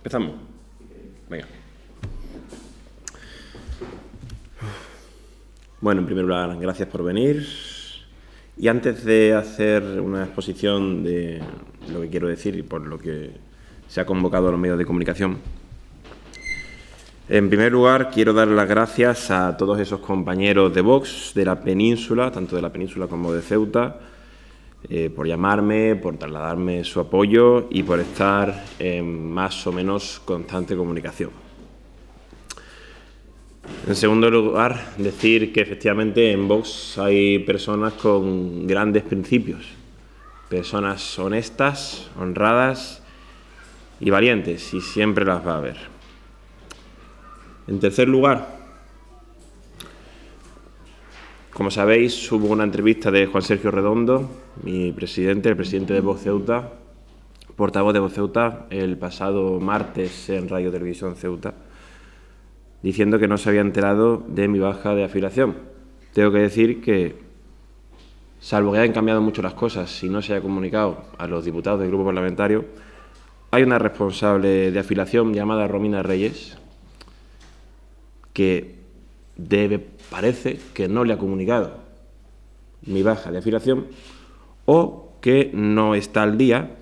¿Empezamos? Venga. Bueno, en primer lugar, gracias por venir. Y antes de hacer una exposición de lo que quiero decir y por lo que se ha convocado a los medios de comunicación, en primer lugar, quiero dar las gracias a todos esos compañeros de Vox de la península, tanto de la península como de Ceuta, por llamarme, por trasladarme su apoyo y por estar en más o menos constante comunicación. En segundo lugar, decir que efectivamente en Vox hay personas con grandes principios, personas honestas, honradas y valientes, y siempre las va a haber. En tercer lugar, como sabéis, hubo una entrevista de Juan Sergio Redondo, mi presidente, el presidente de Vox Ceuta, portavoz de Vox Ceuta, el pasado martes en Radio Televisión Ceuta, diciendo que no se había enterado de mi baja de afiliación. Tengo que decir que, salvo que hayan cambiado mucho las cosas y no se haya comunicado a los diputados del grupo parlamentario, hay una responsable de afiliación llamada Romina Reyes que parece que no le ha comunicado mi baja de afiliación o que no está al día,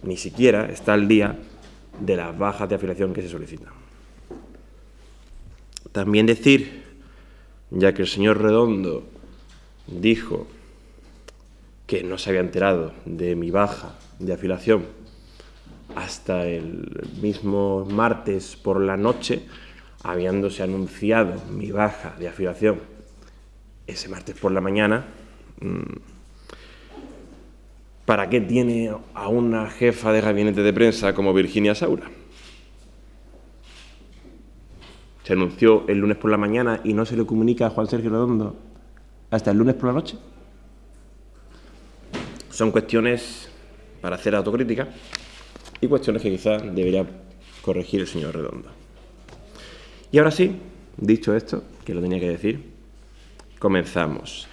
ni siquiera está al día de las bajas de afiliación que se solicitan. También decir, ya que el señor Redondo dijo que no se había enterado de mi baja de afiliación hasta el mismo martes por la noche, habiéndose anunciado mi baja de afiliación ese martes por la mañana, ¿para qué tiene a una jefa de gabinete de prensa como Virginia Saura? Se anunció el lunes por la mañana y no se le comunica a Juan Sergio Redondo hasta el lunes por la noche. Son cuestiones para hacer autocrítica y cuestiones que quizás debería corregir el señor Redondo. Y ahora sí, dicho esto, que lo tenía que decir, comenzamos.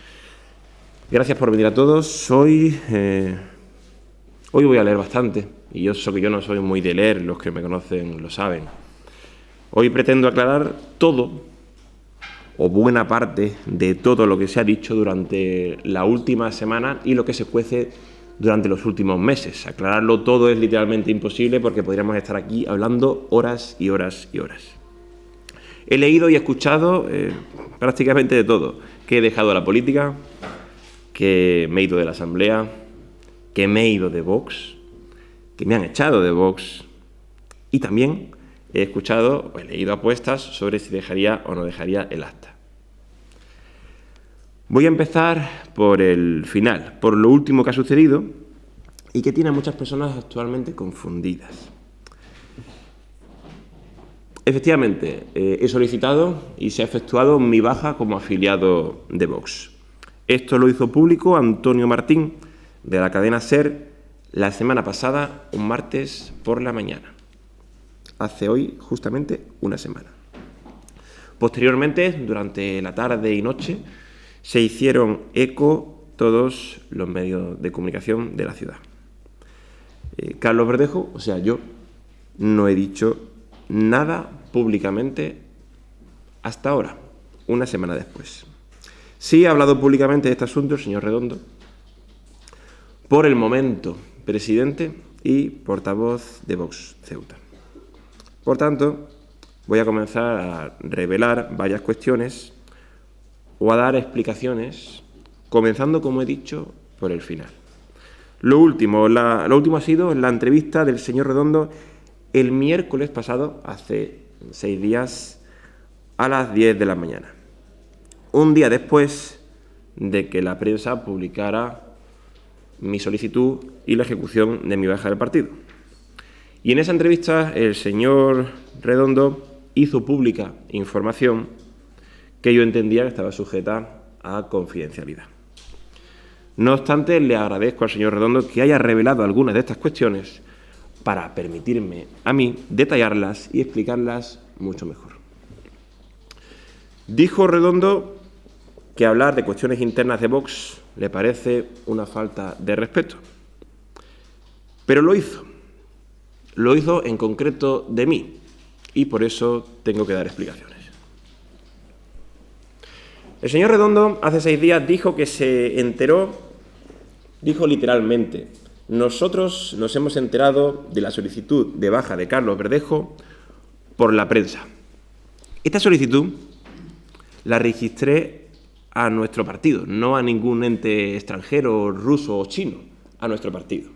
Gracias por venir a todos. Hoy voy a leer bastante, y yo sé que yo no soy muy de leer, los que me conocen lo saben. Hoy pretendo aclarar todo, o buena parte de todo lo que se ha dicho durante la última semana y lo que se cuece durante los últimos meses. Aclararlo todo es literalmente imposible porque podríamos estar aquí hablando horas y horas y horas. He leído y escuchado prácticamente de todo, que he dejado la política, que me he ido de la Asamblea, que me he ido de Vox, que me han echado de Vox, y también he escuchado o he leído apuestas sobre si dejaría o no dejaría el acta. Voy a empezar por el final, por lo último que ha sucedido y que tiene a muchas personas actualmente confundidas. Efectivamente, he solicitado y se ha efectuado mi baja como afiliado de Vox. Esto lo hizo público Antonio Martín, de la cadena SER, la semana pasada, un martes por la mañana. Hace hoy justamente una semana. Posteriormente, durante la tarde y noche, se hicieron eco todos los medios de comunicación de la ciudad. Carlos Verdejo, o sea, yo, no he dicho nada públicamente hasta ahora, una semana después. Sí ha hablado públicamente de este asunto el señor Redondo, por el momento presidente y portavoz de Vox Ceuta. Por tanto, voy a comenzar a revelar varias cuestiones o a dar explicaciones, comenzando, como he dicho, por el final. Lo último ha sido la entrevista del señor Redondo el miércoles pasado, hace 6 días, a las 10 de la mañana. Un día después de que la prensa publicara mi solicitud y la ejecución de mi baja del partido. Y en esa entrevista el señor Redondo hizo pública información que yo entendía que estaba sujeta a confidencialidad. No obstante, le agradezco al señor Redondo que haya revelado algunas de estas cuestiones para permitirme a mí detallarlas y explicarlas mucho mejor. Dijo Redondo que hablar de cuestiones internas de Vox le parece una falta de respeto. Pero lo hizo. lo hizo en concreto de mí y por eso tengo que dar explicaciones. El señor Redondo hace 6 días dijo que se enteró, dijo literalmente: nosotros nos hemos enterado de la solicitud de baja de Carlos Verdejo por la prensa. Esta solicitud la registré a nuestro partido, no a ningún ente extranjero, ruso o chino, a nuestro partido.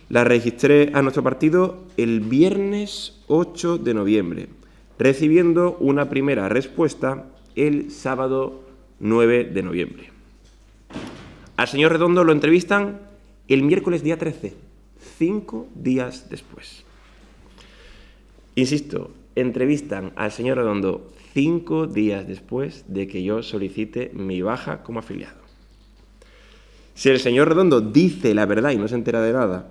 La registré a nuestro partido el viernes 8 de noviembre, recibiendo una primera respuesta el sábado 9 de noviembre. Al señor Redondo lo entrevistan el miércoles día 13, 5 días después. Insisto, entrevistan al señor Redondo 5 días después de que yo solicite mi baja como afiliado. Si el señor Redondo dice la verdad y no se entera de nada,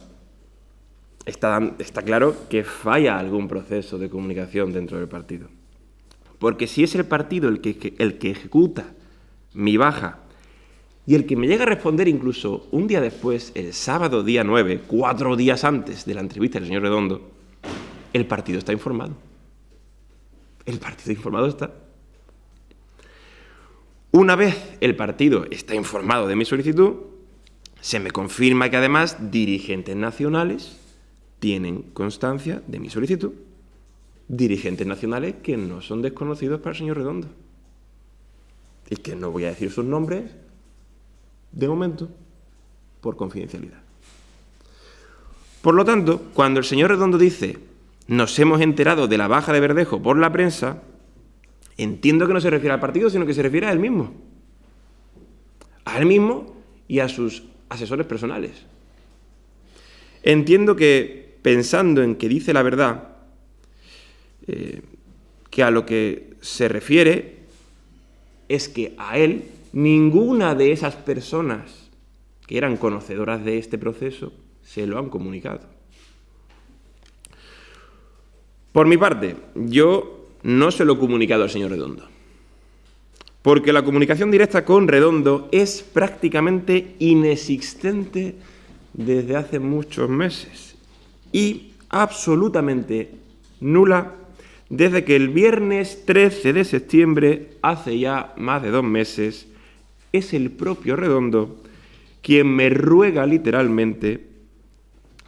está claro que falla algún proceso de comunicación dentro del partido. Porque si es el partido el que ejecuta mi baja y el que me llega a responder incluso un día después, el sábado día 9, 4 días antes de la entrevista del señor Redondo, el partido está informado. El partido informado está. Una vez el partido está informado de mi solicitud, se me confirma que además dirigentes nacionales tienen constancia de mi solicitud. Dirigentes nacionales que no son desconocidos para el señor Redondo. Y que no voy a decir sus nombres, de momento, por confidencialidad. Por lo tanto, cuando el señor Redondo dice: nos hemos enterado de la baja de Verdejo por la prensa, entiendo que no se refiere al partido, sino que se refiere a él mismo. A él mismo y a sus asesores personales. Entiendo que, pensando en que dice la verdad, que a lo que se refiere es que a él ninguna de esas personas que eran conocedoras de este proceso se lo han comunicado. Por mi parte, yo no se lo he comunicado al señor Redondo, porque la comunicación directa con Redondo es prácticamente inexistente desde hace muchos meses y absolutamente nula desde que el viernes 13 de septiembre, hace ya más de 2 meses, es el propio Redondo quien me ruega literalmente,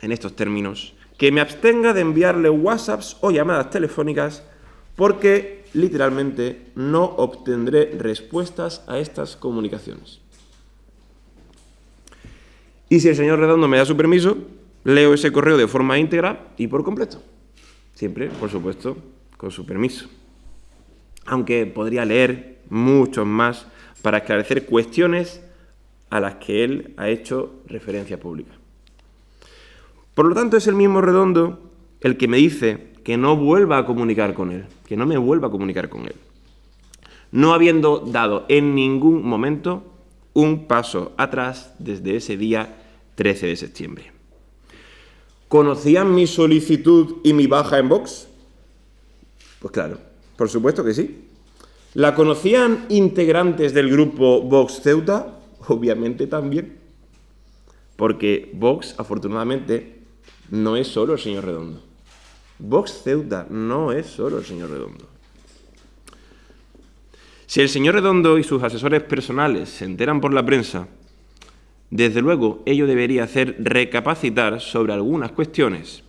en estos términos, que me abstenga de enviarle WhatsApps o llamadas telefónicas porque literalmente no obtendré respuestas a estas comunicaciones. Y si el señor Redondo me da su permiso, leo ese correo de forma íntegra y por completo. Siempre, por supuesto, con su permiso. Aunque podría leer muchos más para esclarecer cuestiones a las que él ha hecho referencia pública. Por lo tanto, es el mismo Redondo el que me dice que no vuelva a comunicar con él, que no me vuelva a comunicar con él, no habiendo dado en ningún momento un paso atrás desde ese día 13 de septiembre. ¿Conocían mi solicitud y mi baja en Vox? Pues claro, por supuesto que sí. ¿La conocían integrantes del grupo Vox Ceuta? Obviamente también. Porque Vox, afortunadamente, no es solo el señor Redondo. Vox Ceuta no es solo el señor Redondo. Si el señor Redondo y sus asesores personales se enteran por la prensa, desde luego ello debería hacer recapacitar sobre algunas cuestiones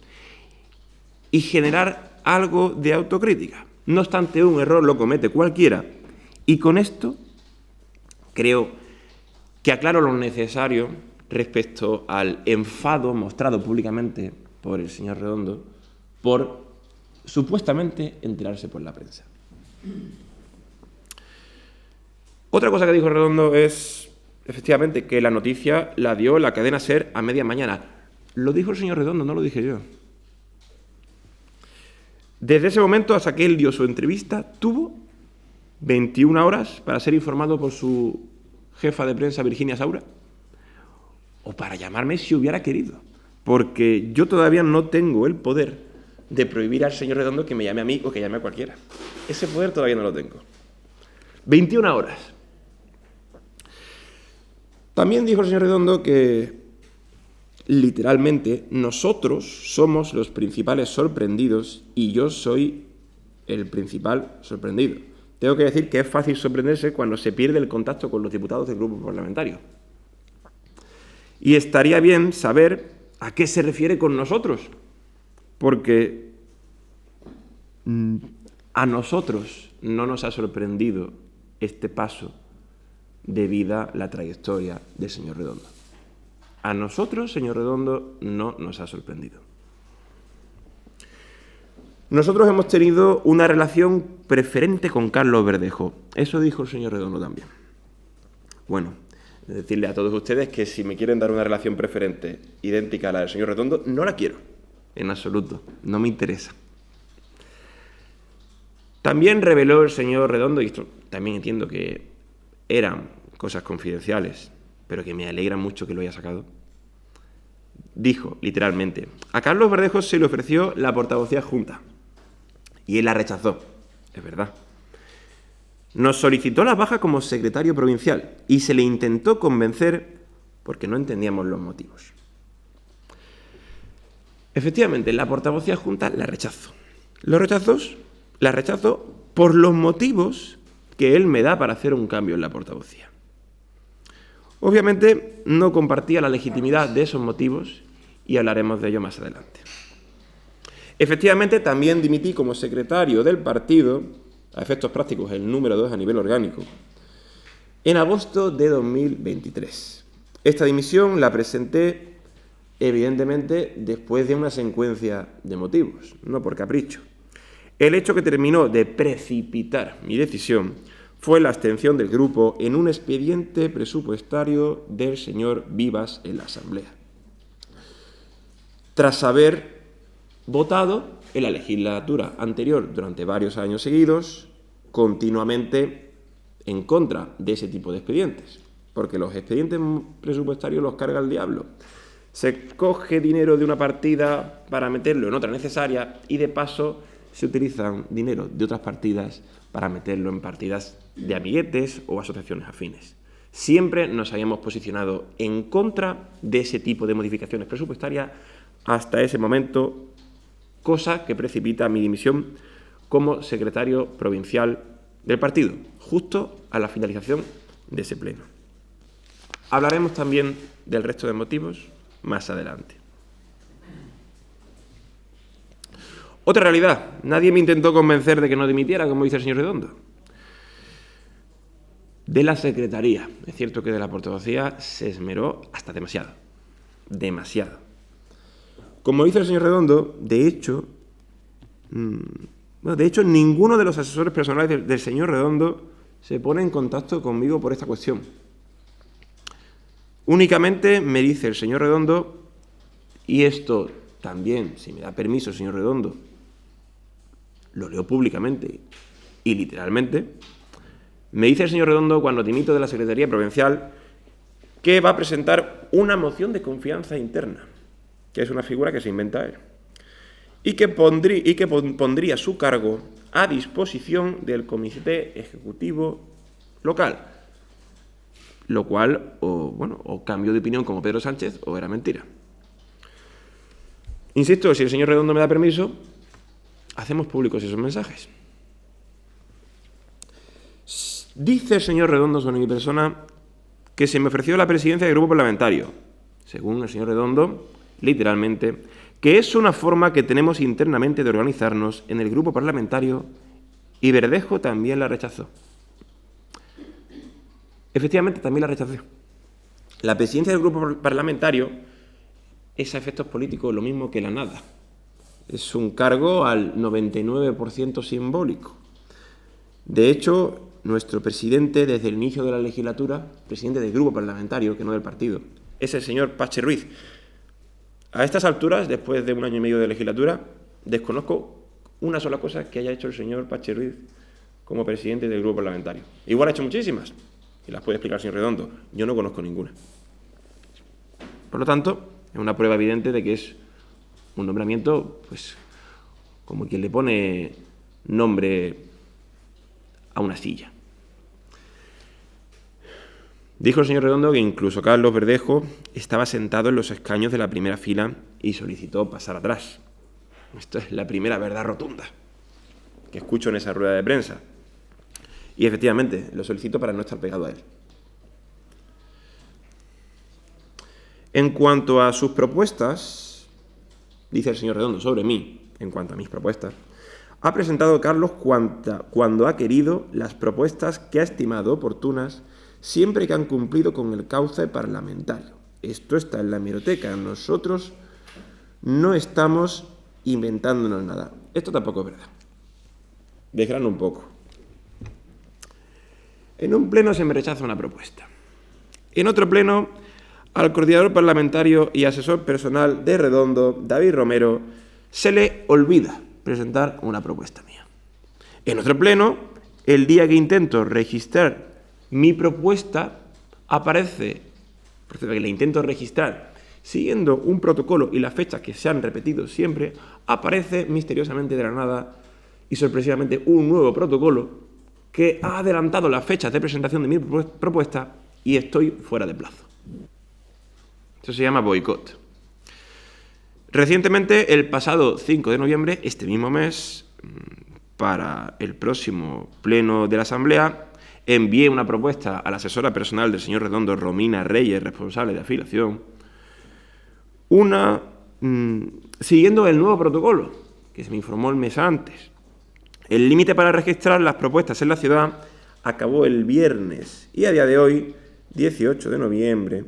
y generar algo de autocrítica. No obstante, un error lo comete cualquiera y con esto creo que aclaro lo necesario respecto al enfado mostrado públicamente por el señor Redondo por supuestamente enterarse por la prensa. Otra cosa que dijo Redondo es, efectivamente, que la noticia la dio la cadena SER a media mañana. Lo dijo el señor Redondo, no lo dije yo. Desde ese momento hasta que él dio su entrevista, tuvo 21 horas para ser informado por su jefa de prensa, Virginia Saura, o para llamarme si hubiera querido, porque yo todavía no tengo el poder de prohibir al señor Redondo que me llame a mí o que llame a cualquiera. Ese poder todavía no lo tengo. 21 horas. También dijo el señor Redondo que literalmente, nosotros somos los principales sorprendidos y yo soy el principal sorprendido. Tengo que decir que es fácil sorprenderse cuando se pierde el contacto con los diputados del grupo parlamentario. Y estaría bien saber a qué se refiere con nosotros, porque a nosotros no nos ha sorprendido este paso debido a la trayectoria del señor Redondo. A nosotros, señor Redondo, no nos ha sorprendido. Nosotros hemos tenido una relación preferente con Carlos Verdejo. Eso dijo el señor Redondo también. Bueno, decirle a todos ustedes que si me quieren dar una relación preferente idéntica a la del señor Redondo, no la quiero, en absoluto, no me interesa. También reveló el señor Redondo, y esto también entiendo que eran cosas confidenciales, pero que me alegra mucho que lo haya sacado. Dijo, literalmente, a Carlos Verdejo se le ofreció la portavocía adjunta y él la rechazó. Es verdad. Nos solicitó la baja como secretario provincial y se le intentó convencer porque no entendíamos los motivos. Efectivamente, la portavocía adjunta la rechazó. La rechazo por los motivos que él me da para hacer un cambio en la portavocía. Obviamente no compartía la legitimidad de esos motivos y hablaremos de ello más adelante. Efectivamente, también dimití como secretario del partido, a efectos prácticos el número 2 a nivel orgánico, en agosto de 2023. Esta dimisión la presenté, evidentemente, después de una secuencia de motivos, no por capricho. El hecho que terminó de precipitar mi decisión fue la abstención del grupo en un expediente presupuestario del señor Vivas en la Asamblea, tras haber votado en la legislatura anterior durante varios años seguidos continuamente en contra de ese tipo de expedientes, porque los expedientes presupuestarios los carga el diablo. Se coge dinero de una partida para meterlo en otra necesaria y de paso se utilizan dinero de otras partidas para meterlo en partidas de amiguetes o asociaciones afines. Siempre nos habíamos posicionado en contra de ese tipo de modificaciones presupuestarias hasta ese momento, cosa que precipita mi dimisión como secretario provincial del partido, justo a la finalización de ese pleno. Hablaremos también del resto de motivos más adelante. Otra realidad, nadie me intentó convencer de que no dimitiera, como dice el señor Redondo. De la secretaría, es cierto que de la portavocía se esmeró hasta demasiado, demasiado. Como dice el señor Redondo, de hecho, ninguno de los asesores personales del señor Redondo se pone en contacto conmigo por esta cuestión. Únicamente me dice el señor Redondo, y esto también, si me da permiso el señor Redondo, lo leo públicamente y literalmente, me dice el señor Redondo cuando dimito de la Secretaría Provincial que va a presentar una moción de confianza interna, que es una figura que se inventa él, y que pondría su cargo a disposición del Comité Ejecutivo Local, lo cual, o cambio de opinión como Pedro Sánchez, o era mentira. Insisto, si el señor Redondo me da permiso, hacemos públicos esos mensajes. Dice el señor Redondo sobre mi persona que se me ofreció la presidencia del grupo parlamentario, según el señor Redondo, literalmente, que es una forma que tenemos internamente de organizarnos en el grupo parlamentario, y Verdejo también la rechazó. Efectivamente, también la rechazé. La presidencia del grupo parlamentario es a efectos políticos lo mismo que la nada. Es un cargo al 99% simbólico. De hecho, nuestro presidente, desde el inicio de la legislatura, presidente del grupo parlamentario, que no del partido, es el señor Pache Ruiz. A estas alturas, después de un año y medio de legislatura, desconozco una sola cosa que haya hecho el señor Pache Ruiz como presidente del grupo parlamentario. Igual ha hecho muchísimas, y las puede explicar el señor Redondo. Yo no conozco ninguna. Por lo tanto, es una prueba evidente de que es un nombramiento, pues, como quien le pone nombre a una silla. Dijo el señor Redondo que incluso Carlos Verdejo estaba sentado en los escaños de la primera fila y solicitó pasar atrás. Esto es la primera verdad rotunda que escucho en esa rueda de prensa. Y efectivamente, lo solicito para no estar pegado a él. En cuanto a sus propuestas, dice el señor Redondo sobre mí, en cuanto a mis propuestas, ha presentado Carlos cuando ha querido las propuestas que ha estimado oportunas siempre que han cumplido con el cauce parlamentario. Esto está en la hemeroteca. Nosotros no estamos inventándonos nada. Esto tampoco es verdad. Desgrano un poco. En un pleno se me rechaza una propuesta. En otro pleno, al coordinador parlamentario y asesor personal de Redondo, David Romero, se le olvida presentar una propuesta mía. En otro pleno, el día que intento registrar mi propuesta, aparece, que la intento registrar siguiendo un protocolo y las fechas que se han repetido siempre, aparece misteriosamente de la nada y sorpresivamente un nuevo protocolo que ha adelantado las fechas de presentación de mi propuesta y estoy fuera de plazo. Eso se llama boicot. Recientemente, el pasado 5 de noviembre, este mismo mes, para el próximo pleno de la Asamblea, envié una propuesta a la asesora personal del señor Redondo, Romina Reyes, responsable de afiliación, siguiendo el nuevo protocolo, que se me informó el mes antes. El límite para registrar las propuestas en la ciudad acabó el viernes y a día de hoy, 18 de noviembre,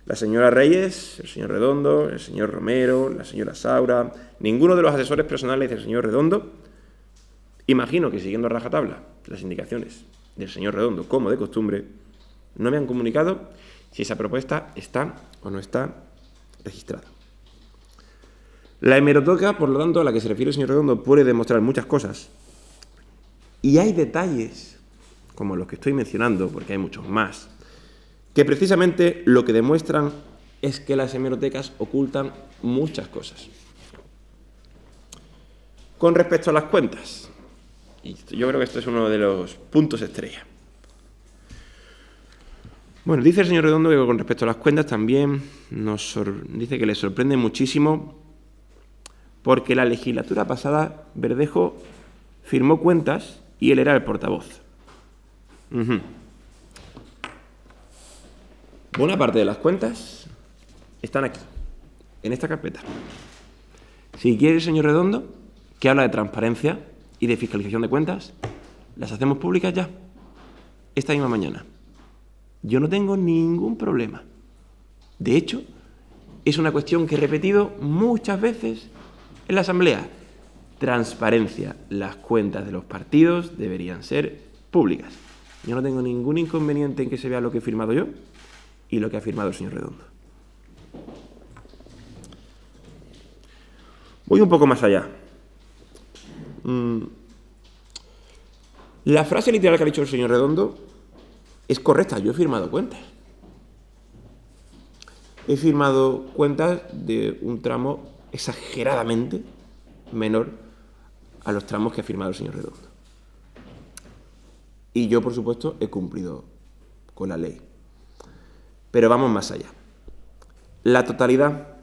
la señora Reyes, el señor Redondo, el señor Romero, la señora Saura, ninguno de los asesores personales del señor Redondo, imagino que siguiendo a rajatabla las indicaciones del señor Redondo, como de costumbre, no me han comunicado si esa propuesta está o no está registrada. La hemeroteca, por lo tanto, a la que se refiere el señor Redondo, puede demostrar muchas cosas. Y hay detalles, como los que estoy mencionando, porque hay muchos más, que precisamente lo que demuestran es que las hemerotecas ocultan muchas cosas. Con respecto a las cuentas, y yo creo que este es uno de los puntos estrella. Bueno, dice el señor Redondo que con respecto a las cuentas también dice que le sorprende muchísimo porque la legislatura pasada Verdejo firmó cuentas y él era el portavoz. Buena parte de las cuentas están aquí, en esta carpeta. Si quiere el señor Redondo, que habla de transparencia y de fiscalización de cuentas, las hacemos públicas ya, esta misma mañana. Yo no tengo ningún problema. De hecho, es una cuestión que he repetido muchas veces en la Asamblea. Transparencia. Las cuentas de los partidos deberían ser públicas. Yo no tengo ningún inconveniente en que se vea lo que he firmado yo y lo que ha firmado el señor Redondo. Voy un poco más allá. La frase literal que ha dicho el señor Redondo es correcta. Yo he firmado cuentas. He firmado cuentas de un tramo exageradamente menor a los tramos que ha firmado el señor Redondo. Y yo, por supuesto, he cumplido con la ley. Pero vamos más allá. La totalidad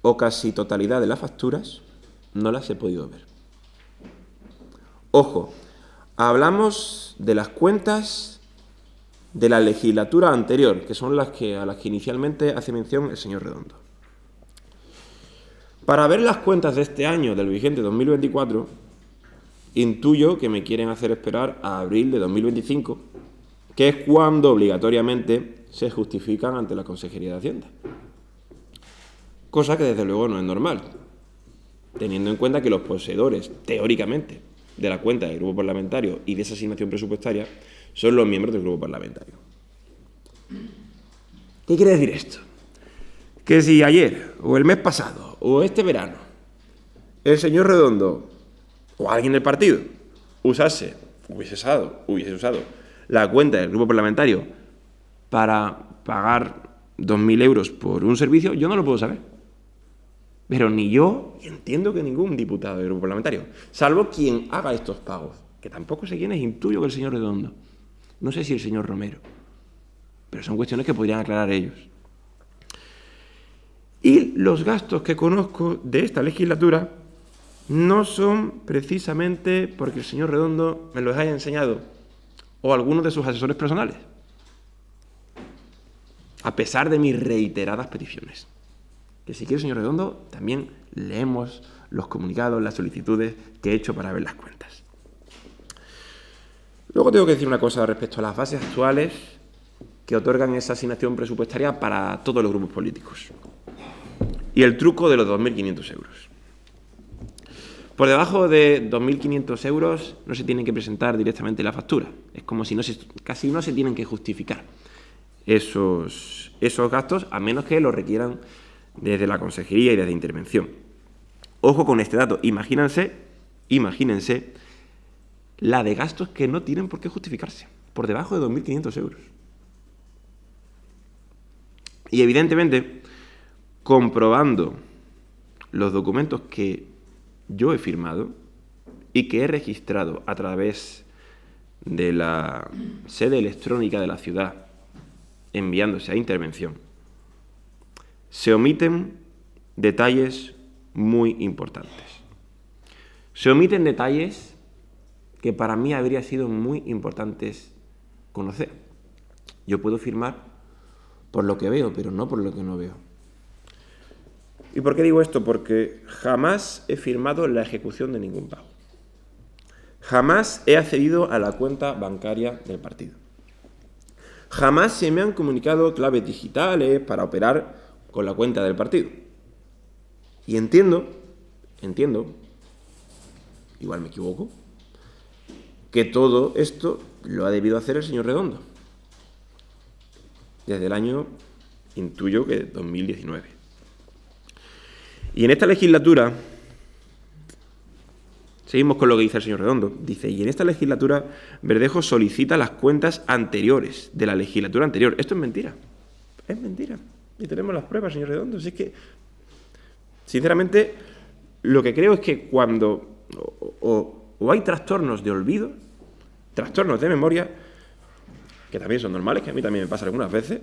o casi totalidad de las facturas no las he podido ver. Ojo, hablamos de las cuentas de la legislatura anterior, que son a las que inicialmente hace mención el señor Redondo. Para ver las cuentas de este año, del vigente 2024, intuyo que me quieren hacer esperar a abril de 2025, que es cuando obligatoriamente se justifican ante la Consejería de Hacienda. Cosa que desde luego no es normal, teniendo en cuenta que los poseedores, teóricamente, de la cuenta del grupo parlamentario y de esa asignación presupuestaria son los miembros del grupo parlamentario. ¿Qué quiere decir esto? Que si ayer, o el mes pasado, o este verano, el señor Redondo o alguien del partido hubiese usado la cuenta del grupo parlamentario para pagar 2.000 euros por un servicio, yo no lo puedo saber. Pero ni yo, y entiendo que ningún diputado del grupo parlamentario, salvo quien haga estos pagos, que tampoco sé quién es, intuyo que el señor Redondo. No sé si el señor Romero. pero son cuestiones que podrían aclarar ellos. Y los gastos que conozco de esta legislatura no son precisamente porque el señor Redondo me los haya enseñado o algunos de sus asesores personales, a pesar de mis reiteradas peticiones. Que si quiere, señor Redondo, también leemos los comunicados, las solicitudes que he hecho para ver las cuentas. Luego tengo que decir una cosa respecto a las bases actuales que otorgan esa asignación presupuestaria para todos los grupos políticos. Y el truco de los 2.500 euros. Por debajo de 2.500 euros no se tienen que presentar directamente la factura. Es como si casi no se tienen que justificar esos gastos, a menos que lo requieran desde la consejería y desde intervención. Ojo con este dato. Imagínense la de gastos que no tienen por qué justificarse. Por debajo de 2.500 euros. Y evidentemente, comprobando los documentos que yo he firmado y que he registrado a través de la sede electrónica de la ciudad enviándose a intervención, se omiten detalles muy importantes. Se omiten detalles que para mí habría sido muy importantes conocer. Yo puedo firmar por lo que veo, pero no por lo que no veo. ¿Y por qué digo esto? Porque jamás he firmado la ejecución de ningún pago. Jamás he accedido a la cuenta bancaria del partido. Jamás se me han comunicado claves digitales para operar con la cuenta del partido. Y entiendo, igual me equivoco, que todo esto lo ha debido hacer el señor Redondo. Desde el año, intuyo que 2019. Y en esta legislatura, seguimos con lo que dice el señor Redondo, dice, y en esta legislatura Verdejo solicita las cuentas anteriores, de la legislatura anterior. Esto es mentira, y tenemos las pruebas, señor Redondo. Así que, sinceramente, lo que creo es que cuando o hay trastornos de olvido, trastornos de memoria, que también son normales, que a mí también me pasa algunas veces,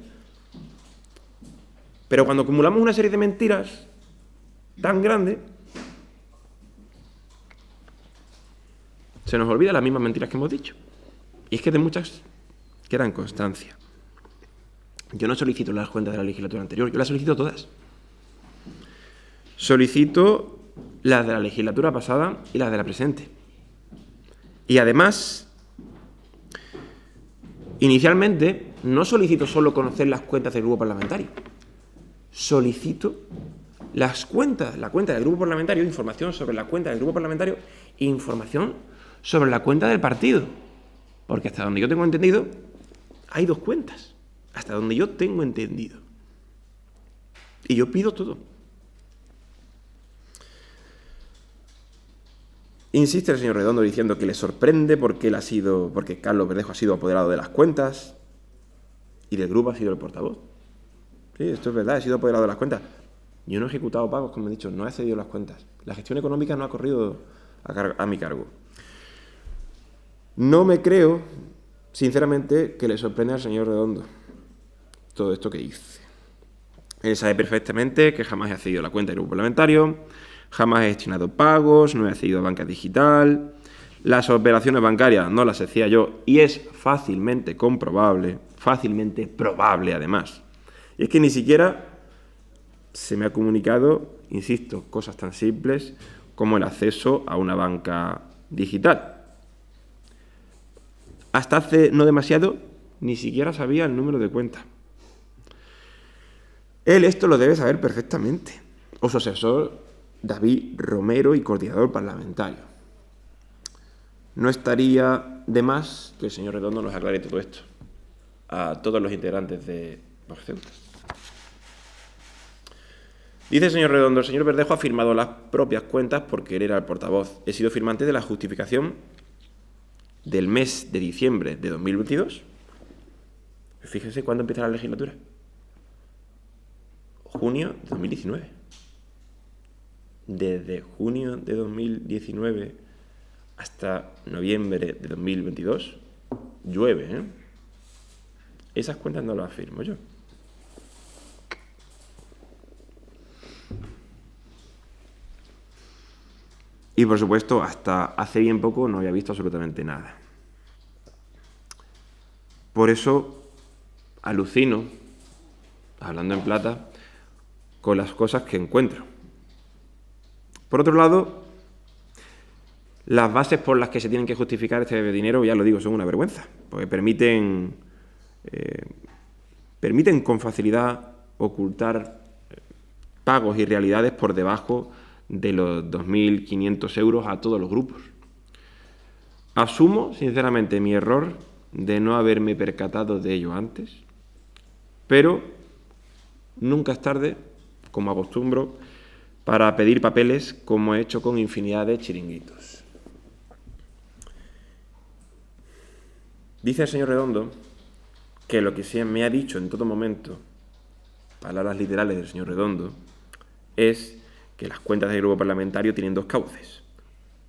pero cuando acumulamos una serie de mentiras tan grande, se nos olvidan las mismas mentiras que hemos dicho. Y es que de muchas quedan constancia. Yo no solicito las cuentas de la legislatura anterior, yo las solicito todas. Solicito las de la legislatura pasada y las de la presente. Y además, inicialmente, no solicito solo conocer las cuentas del grupo parlamentario. Solicito las cuentas, la cuenta del grupo parlamentario, información sobre la cuenta del grupo parlamentario e información sobre la cuenta del partido. Porque hasta donde yo tengo entendido, hay dos cuentas. Hasta donde yo tengo entendido. Y yo pido todo. Insiste el señor Redondo diciendo que le sorprende porque Carlos Verdejo ha sido apoderado de las cuentas y del grupo ha sido el portavoz. Sí, esto es verdad, he sido apoderado de las cuentas. Yo no he ejecutado pagos, como he dicho, no he accedido a las cuentas. La gestión económica no ha corrido a mi cargo. No me creo, sinceramente, que le sorprenda al señor Redondo todo esto que dice. Él sabe perfectamente que jamás he accedido a la cuenta del grupo parlamentario, jamás he gestionado pagos, no he accedido a banca digital, las operaciones bancarias no las hacía yo y es fácilmente comprobable, fácilmente probable además. Y es que ni siquiera se me ha comunicado, insisto, cosas tan simples como el acceso a una banca digital. Hasta hace no demasiado ni siquiera sabía el número de cuenta. Él esto lo debe saber perfectamente, o su asesor David Romero y coordinador parlamentario. No estaría de más que el señor Redondo nos aclare todo esto a todos los integrantes de Vox Ceuta. Dice el señor Redondo, el señor Verdejo ha firmado las propias cuentas porque él era el portavoz. He sido firmante de la justificación del mes de diciembre de 2022. Fíjense cuándo empieza la legislatura. Junio de 2019. Desde junio de 2019 hasta noviembre de 2022 llueve, ¿eh? Esas cuentas no las firmo yo. Y, por supuesto, hasta hace bien poco no había visto absolutamente nada. Por eso alucino, hablando en plata, con las cosas que encuentro. Por otro lado, las bases por las que se tienen que justificar este dinero, ya lo digo, son una vergüenza, porque permiten con facilidad ocultar pagos y realidades por debajo de los 2.500 euros a todos los grupos. Asumo, sinceramente, mi error de no haberme percatado de ello antes, pero nunca es tarde, como acostumbro, para pedir papeles, como he hecho con infinidad de chiringuitos. Dice el señor Redondo que lo que se me ha dicho en todo momento, palabras literales del señor Redondo, es que las cuentas del grupo parlamentario tienen dos cauces.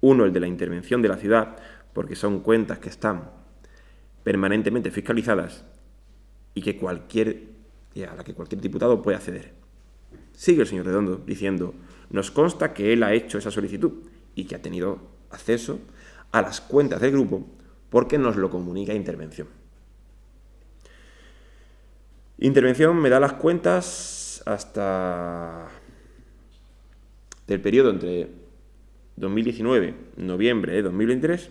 Uno, el de la intervención de la ciudad, porque son cuentas que están permanentemente fiscalizadas y que a la que cualquier diputado puede acceder. Sigue el señor Redondo diciendo, nos consta que él ha hecho esa solicitud y que ha tenido acceso a las cuentas del grupo porque nos lo comunica Intervención. Intervención me da las cuentas hasta del periodo entre 2019, noviembre de 2023,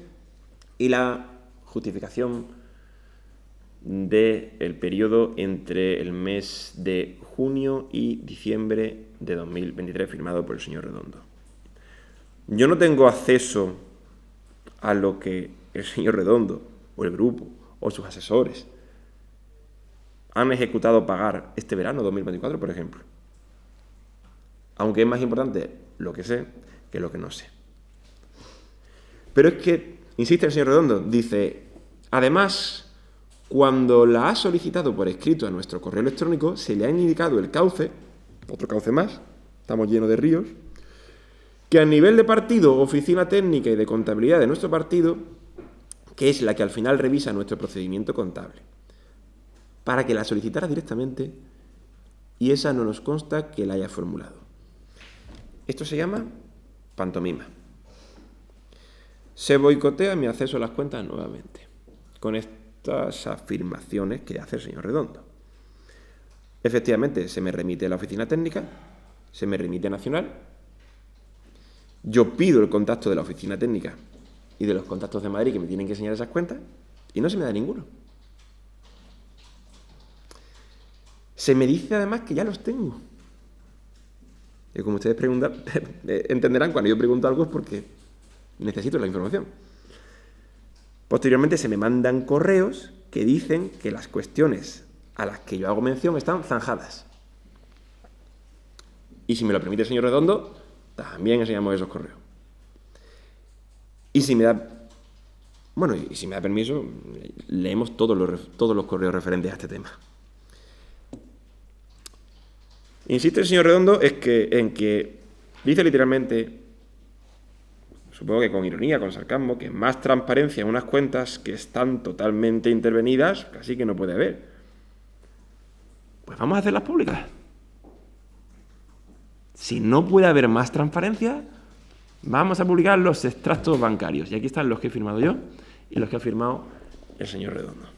y la justificación del periodo entre el mes de junio y diciembre de 2023, firmado por el señor Redondo. Yo no tengo acceso a lo que el señor Redondo, o el grupo, o sus asesores han ejecutado pagar este verano 2024, por ejemplo. Aunque es más importante lo que sé que lo que no sé. Pero es que, insiste el señor Redondo, dice, además, cuando la ha solicitado por escrito a nuestro correo electrónico, se le ha indicado el cauce, otro cauce más, estamos llenos de ríos, que a nivel de partido, oficina técnica y de contabilidad de nuestro partido, que es la que al final revisa nuestro procedimiento contable, para que la solicitara directamente y esa no nos consta que la haya formulado. Esto se llama pantomima. Se boicotea mi acceso a las cuentas nuevamente, con estas afirmaciones que hace el señor Redondo. Efectivamente, se me remite a la oficina técnica, se me remite a Nacional, yo pido el contacto de la oficina técnica y de los contactos de Madrid que me tienen que enseñar esas cuentas y no se me da ninguno. Se me dice además que ya los tengo. Y como ustedes entenderán, cuando yo pregunto algo es porque necesito la información. Posteriormente se me mandan correos que dicen que las cuestiones a las que yo hago mención están zanjadas. Y si me lo permite el señor Redondo, también enseñamos esos correos. Y si me da permiso, leemos todos los correos referentes a este tema. Insiste el señor Redondo en que dice literalmente, supongo que con ironía, con sarcasmo, que más transparencia en unas cuentas que están totalmente intervenidas, casi que no puede haber. Pues vamos a hacerlas públicas. Si no puede haber más transparencia, vamos a publicar los extractos bancarios. Y aquí están los que he firmado yo y los que ha firmado el señor Redondo.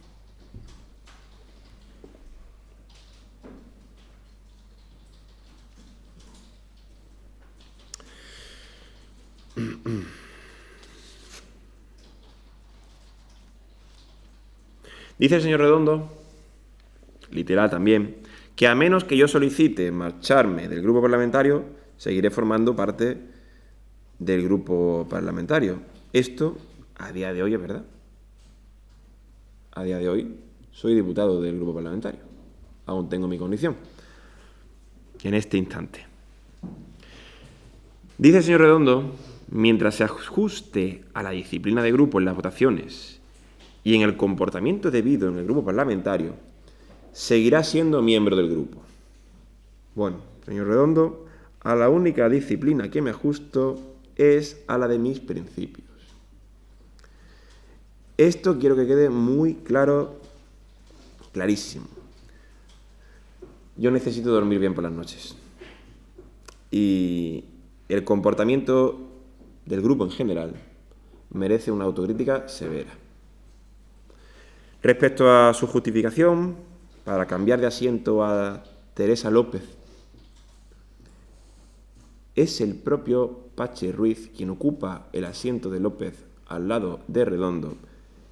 Dice el señor Redondo, literal también, que a menos que yo solicite marcharme del grupo parlamentario, seguiré formando parte del grupo parlamentario. Esto, a día de hoy, es verdad. A día de hoy, soy diputado del grupo parlamentario. Aún tengo mi condición. En este instante. Dice el señor Redondo, mientras se ajuste a la disciplina de grupo en las votaciones y en el comportamiento debido en el grupo parlamentario, seguirá siendo miembro del grupo. Bueno, señor Redondo, a la única disciplina que me ajusto es a la de mis principios. Esto quiero que quede muy claro clarísimo. Yo necesito dormir bien por las noches. Y el comportamiento del grupo en general merece una autocrítica severa. Respecto a su justificación para cambiar de asiento a Teresa López, es el propio Pachi Ruiz quien ocupa el asiento de López al lado de Redondo,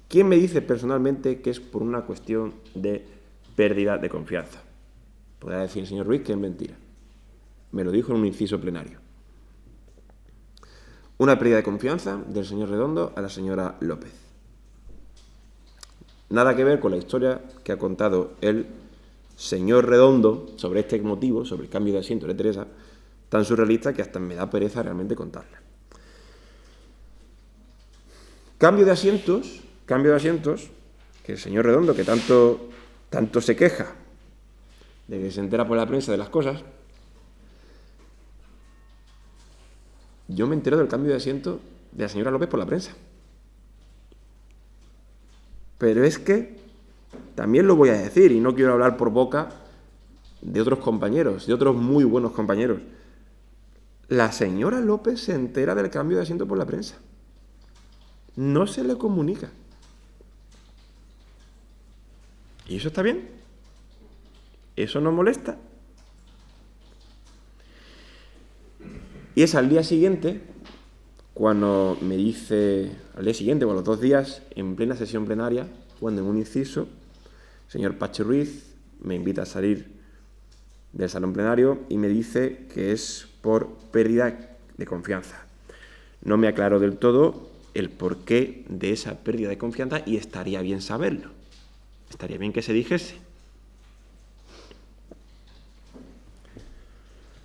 quien me dice personalmente que es por una cuestión de pérdida de confianza. Podrá decir el señor Ruiz que es mentira. Me lo dijo en un inciso plenario. Una pérdida de confianza del señor Redondo a la señora López. Nada que ver con la historia que ha contado el señor Redondo sobre este motivo, sobre el cambio de asiento de Teresa, tan surrealista que hasta me da pereza realmente contarla. Cambio de asientos, que el señor Redondo, que tanto se queja de que se entera por la prensa de las cosas, yo me entero del cambio de asiento de la señora López por la prensa. Pero es que, también lo voy a decir, y no quiero hablar por boca de otros compañeros, de otros muy buenos compañeros, la señora López se entera del cambio de asiento por la prensa. No se le comunica. ¿Y eso está bien? ¿Eso no molesta? Y es al día siguiente, cuando me dice, al día siguiente o a los 2 días, en plena sesión plenaria, cuando en un inciso, el señor Pachi Ruiz me invita a salir del salón plenario y me dice que es por pérdida de confianza. No me aclaro del todo el porqué de esa pérdida de confianza y estaría bien saberlo. Estaría bien que se dijese.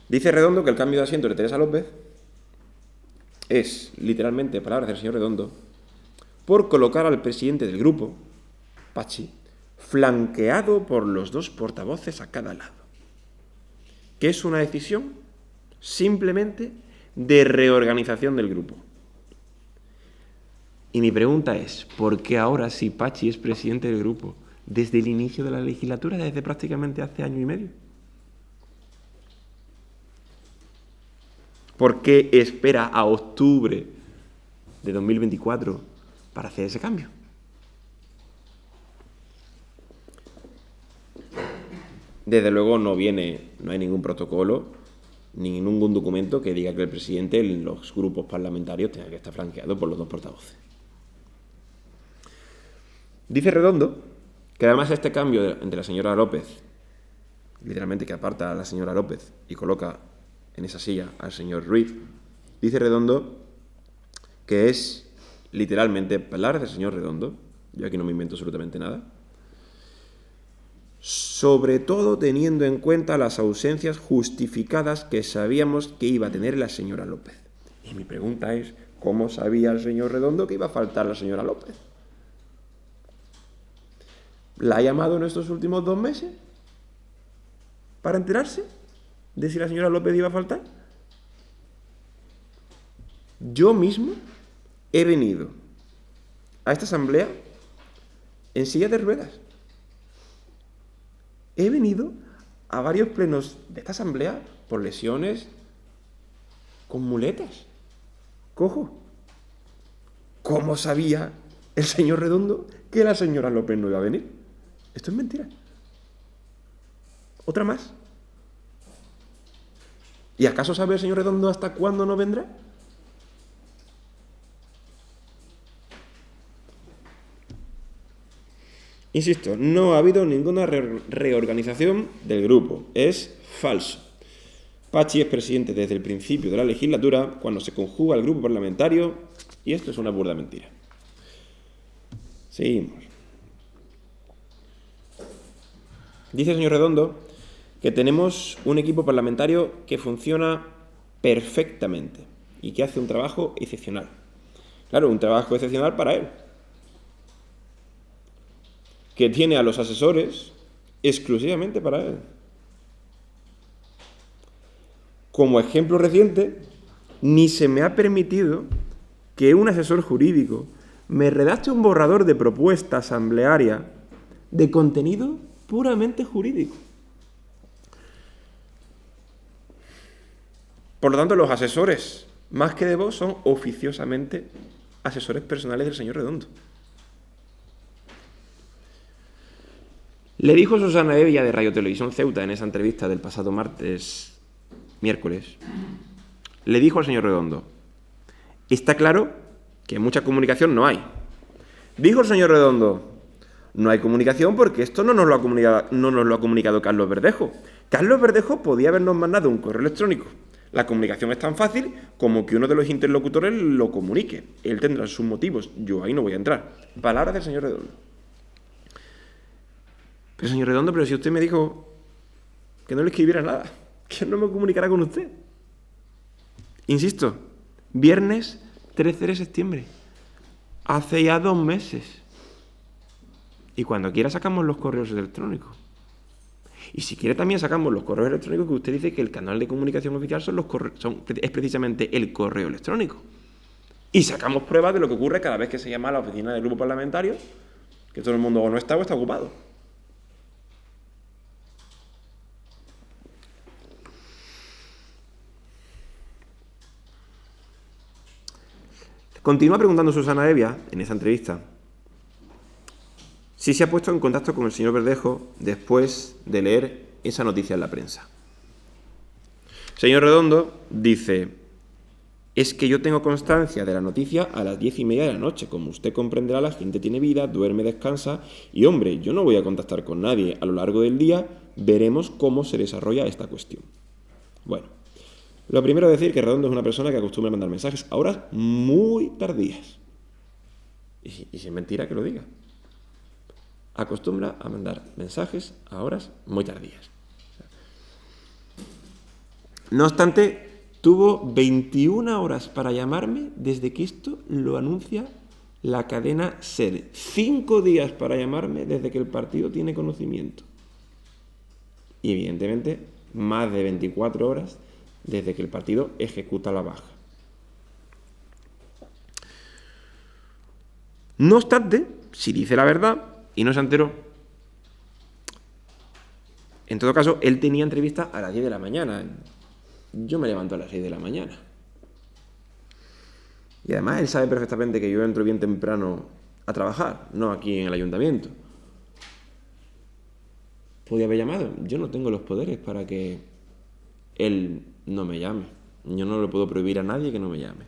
Dice Redondo que el cambio de asiento de Teresa López es, literalmente, palabras del señor Redondo, por colocar al presidente del grupo, Pachi, flanqueado por los 2 portavoces a cada lado. Que es una decisión simplemente de reorganización del grupo. Y mi pregunta es, ¿por qué ahora, si Pachi es presidente del grupo, desde el inicio de la legislatura, desde prácticamente hace año y medio? ¿Por qué espera a octubre de 2024 para hacer ese cambio? Desde luego no hay ningún protocolo ni ningún documento que diga que el presidente en los grupos parlamentarios tenga que estar flanqueado por los 2 portavoces. Dice Redondo que además este cambio entre la señora López, literalmente que aparta a la señora López y coloca en esa silla al señor Ruiz, dice Redondo que es literalmente, palabras del señor Redondo, yo aquí no me invento absolutamente nada, sobre todo teniendo en cuenta las ausencias justificadas que sabíamos que iba a tener la señora López. Y mi pregunta es, ¿cómo sabía el señor Redondo que iba a faltar la señora López? ¿La ha llamado en estos últimos 2 meses para enterarse de si la señora López iba a faltar? Yo mismo he venido a esta asamblea en silla de ruedas. He venido a varios plenos de esta asamblea por lesiones con muletas. Cojo. ¿Cómo sabía el señor Redondo que la señora López no iba a venir? Esto es mentira. Otra más. ¿Y acaso sabe el señor Redondo hasta cuándo no vendrá? Insisto, no ha habido ninguna reorganización del grupo. Es falso. Pachi es presidente desde el principio de la legislatura, cuando se conjuga el grupo parlamentario, y esto es una burda mentira. Seguimos. Dice el señor Redondo que tenemos un equipo parlamentario que funciona perfectamente y que hace un trabajo excepcional. Claro, un trabajo excepcional para él. Que tiene a los asesores exclusivamente para él. Como ejemplo reciente, ni se me ha permitido que un asesor jurídico me redacte un borrador de propuesta asamblearia de contenido puramente jurídico. Por lo tanto, los asesores, más que de Vox, son oficiosamente asesores personales del señor Redondo. Le dijo Susana Hevia de Radio Televisión Ceuta en esa entrevista del pasado miércoles, le dijo al señor Redondo: está claro que mucha comunicación no hay. Dijo el señor Redondo: no hay comunicación porque esto no nos lo ha comunicado Carlos Verdejo. Carlos Verdejo podía habernos mandado un correo electrónico. La comunicación es tan fácil como que uno de los interlocutores lo comunique. Él tendrá sus motivos. Yo ahí no voy a entrar. Palabras del señor Redondo. Pero señor Redondo, pero si usted me dijo que no le escribiera nada, que no me comunicara con usted. Insisto, viernes 13 de septiembre. Hace ya 2 meses. Y cuando quiera sacamos los correos electrónicos. Y si quiere también sacamos los correos electrónicos, que usted dice que el canal de comunicación oficial es precisamente el correo electrónico. Y sacamos pruebas de lo que ocurre cada vez que se llama a la oficina del grupo parlamentario, que todo el mundo o no está o está ocupado. Continúa preguntando Susana Hevia en esa entrevista si se ha puesto en contacto con el señor Verdejo después de leer esa noticia en la prensa. El señor Redondo dice: es que yo tengo constancia de la noticia a las 10:30 de la noche. Como usted comprenderá, la gente tiene vida, duerme, descansa y, hombre, yo no voy a contactar con nadie. A lo largo del día veremos cómo se desarrolla esta cuestión. Bueno, lo primero es decir que Redondo es una persona que acostumbra a mandar mensajes a horas muy tardías. Y si es mentira que lo diga. Acostumbra a mandar mensajes a horas muy tardías. No obstante, tuvo 21 horas para llamarme desde que esto lo anuncia la cadena SER. 5 días para llamarme desde que el partido tiene conocimiento. Y evidentemente, más de 24 horas desde que el partido ejecuta la baja. No obstante, si dice la verdad y no se enteró, en todo caso, él tenía entrevista a las 10 de la mañana. Yo me levanto a las 6 de la mañana. Y además él sabe perfectamente que yo entro bien temprano a trabajar, no aquí en el ayuntamiento. Podía haber llamado. Yo no tengo los poderes para que él no me llame. Yo no le puedo prohibir a nadie que no me llame.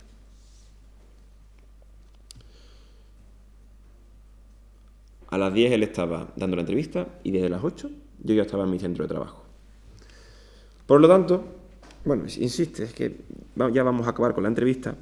A las 10 él estaba dando la entrevista y desde las 8 yo ya estaba en mi centro de trabajo. Por lo tanto, bueno, insiste, es que ya vamos a acabar con la entrevista.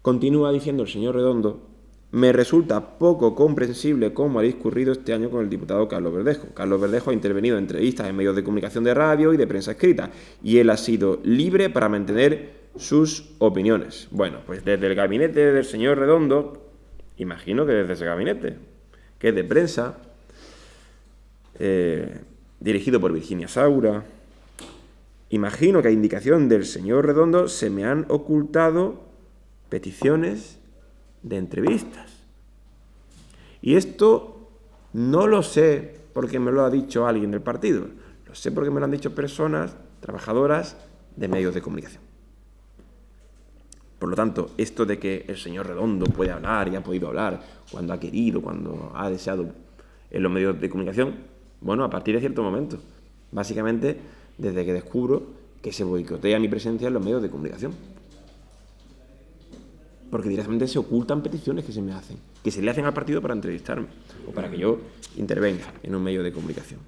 Continúa diciendo el señor Redondo: me resulta poco comprensible cómo ha discurrido este año con el diputado Carlos Verdejo. Carlos Verdejo ha intervenido en entrevistas en medios de comunicación de radio y de prensa escrita, y él ha sido libre para mantener sus opiniones. Bueno, pues desde el gabinete del señor Redondo, imagino que desde ese gabinete, que es de prensa, dirigido por Virginia Saura, imagino que a indicación del señor Redondo se me han ocultado peticiones de entrevistas. Y esto no lo sé porque me lo ha dicho alguien del partido, lo sé porque me lo han dicho personas trabajadoras de medios de comunicación. Por lo tanto, esto de que el señor Redondo puede hablar y ha podido hablar cuando ha querido, cuando ha deseado en los medios de comunicación, bueno, a partir de cierto momento. Básicamente, desde que descubro que se boicotea mi presencia en los medios de comunicación. Porque directamente se ocultan peticiones que se me hacen, que se le hacen al partido para entrevistarme o para que yo intervenga en un medio de comunicación.